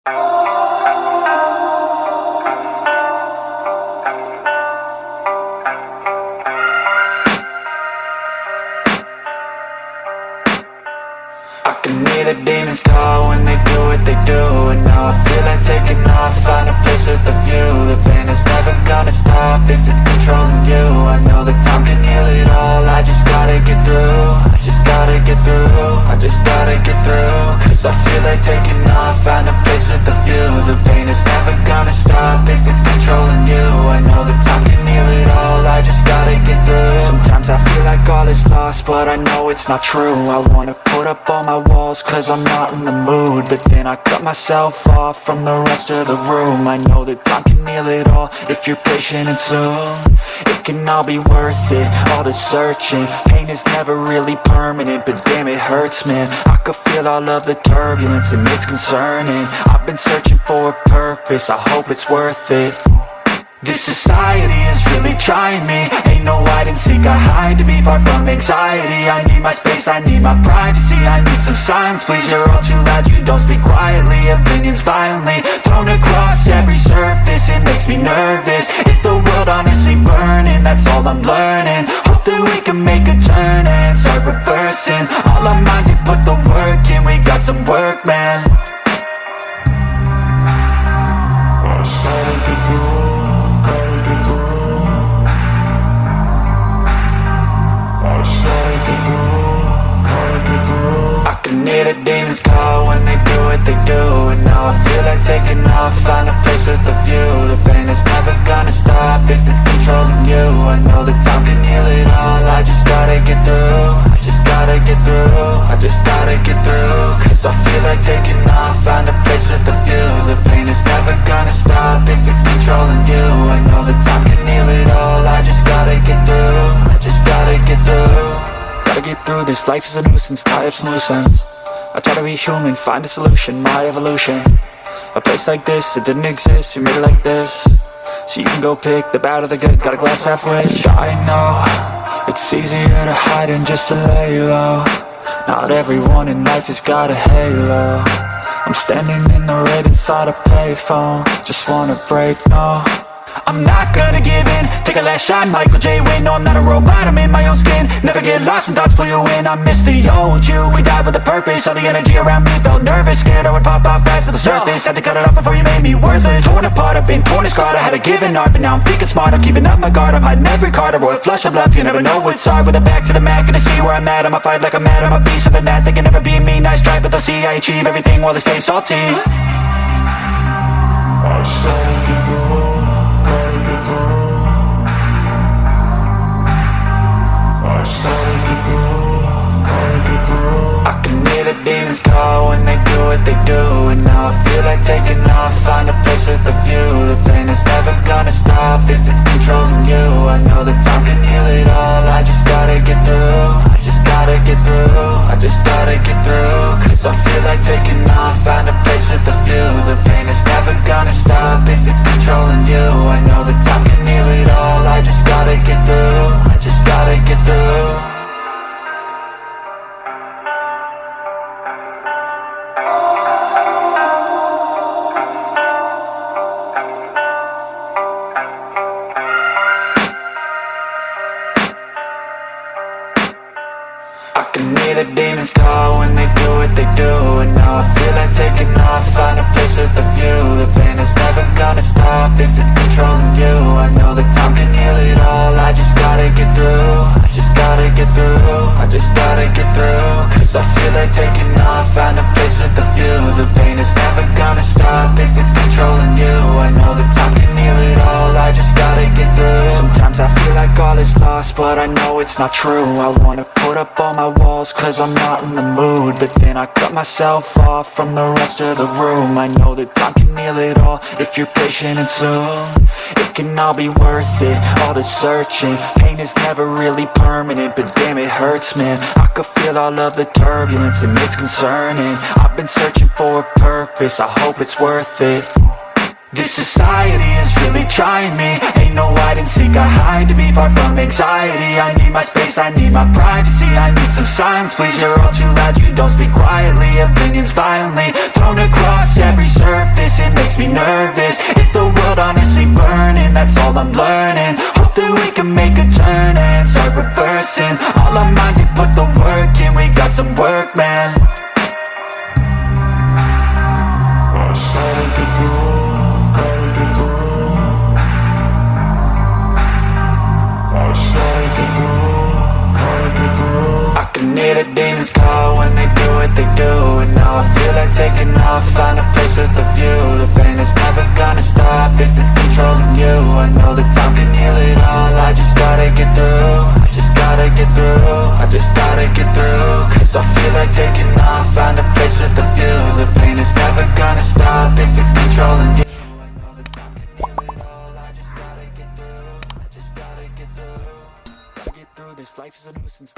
I can hear the demons call when they do what they do. And now I feel like taking off, find a place with a view. The pain is never gonna stop if it's controlling you. I know that time can heal it all, I just gotta get through. I just gotta get through, I just gotta get through. Cause I feel like taking off, find a place with a view. The pain is never gonna stop if it's controlling you. I know that time can heal it all, I just gotta get through. Sometimes I feel like all is lost, but I know it's not true. I wanna put up all my walls cause I'm not in the mood, but then I cut myself off from the rest of the room. I know that time can heal it all if you're patient, and soon it can all be worth it, all the searching. Pain is never really permanent, but damn it hurts, man. I could feel all of the turbulence and it's concerning. I've been searching for a purpose, I hope it's worth it. This society is really trying me. Ain't no hide and seek, I hide to be far from anxiety. I need my space, I need my privacy. I need some silence, please, you're all too loud. You don't speak quietly, opinions violently thrown across every surface. It makes me nervous, is the world honestly burning? That's all I'm learning. Hope that we can make a turn and start reversing. All our minds, we put the work in, we got some work, man. I started to do. I can hear the demons call when they do what they do. And now I feel like taking off, find a place with a view. The pain is never gonna stop if it's controlling you. I know that time can heal it all, I just gotta get through. I just gotta get through, I just gotta get through. Cause I feel like taking off, find a place with a view. The pain is never gonna stop if it's controlling you. I know that time can heal it all, I just gotta get through. I just gotta get through. Gotta get through this, life is a nuisance, tie up some loose ends. I try to be human, find a solution, my evolution. A place like this, it didn't exist, we made it like this. So you can go pick the bad or the good, got a glass half wish. I know, it's easier to hide than just to lay low. Not everyone in life has got a halo. I'm standing in the red inside a payphone, just wanna break, no. I'm not gonna give in, take a last shot, Michael J. Win. No, I'm not a robot, I'm in my own skin. Never get lost when thoughts pull you in. I miss the old you, we died with a purpose. All the energy around me felt nervous, scared I would pop out fast to the surface. Had to cut it off before you made me worthless. Torn apart, I've been torn and scarred. I had a given art, but now I'm peeking smart. I'm keeping up my guard, I'm hiding every card. A royal flush of love, you never know what's hard. With a back to the mat, gonna see where I'm at. I'ma fight like I'm mad, I'ma be something that they can never be me. Nice try, but they'll see I achieve everything while they stay salty. I started to go. I can hear the demons call when they do what they do. And now I feel like taking off, find a place with a view. The pain is never gonna stop if it's controlling you. I know that time can heal it all, I just gotta get through. I just gotta get through, I just gotta get through. Cause I feel like taking off, find a place with a view. The pain is never gonna stop if it's controlling you. I know that time can heal it all, I just gotta get through. I just gotta get through. I can hear the demons call when they do what they do. And now I feel like taking off, find a place with a view. The pain is never gonna stop if it's controlling you. I know that time can heal it all, I just gotta get through. I just gotta get through, I just gotta get through. Cause I feel like taking off, find a place with a view. The pain is never gonna stop if it's controlling you. I know that time can heal it all, I just gotta get through. Sometimes I feel like all is lost, but I know it's not true. I wanna put up all my walls cause I'm not in the mood, but then I cut myself off from the rest of the room. I know that time can heal it all if you're patient, and soon it can all be worth it, all the searching. Pain is never really permanent, but damn it hurts, man. I could feel all of the turbulence and it's concerning. I've been searching for a purpose, I hope it's worth it. This society is really trying me. Ain't no hide and seek, I hide to be far from anxiety. I need my space, I need my privacy. I need some silence, please, you're all too loud. You don't speak quietly, opinions violently thrown across every surface. this, it makes me nervous. Is the world honestly burning? That's all I'm learning. Hope that we can make a turn and start reversing. All our minds, we put the work in. We got some work, man. I just gotta get through. I can hear the demons call when they do what they do. And now I feel like taking off, find a place with a view. The pain is never gonna stop if it's controlling you. I know that time can heal it all. I just gotta get through. I just gotta get through. I just gotta get through. Cause I feel like taking off, find a place with a view. The pain is never gonna stop if it's controlling you. This life is a nuisance,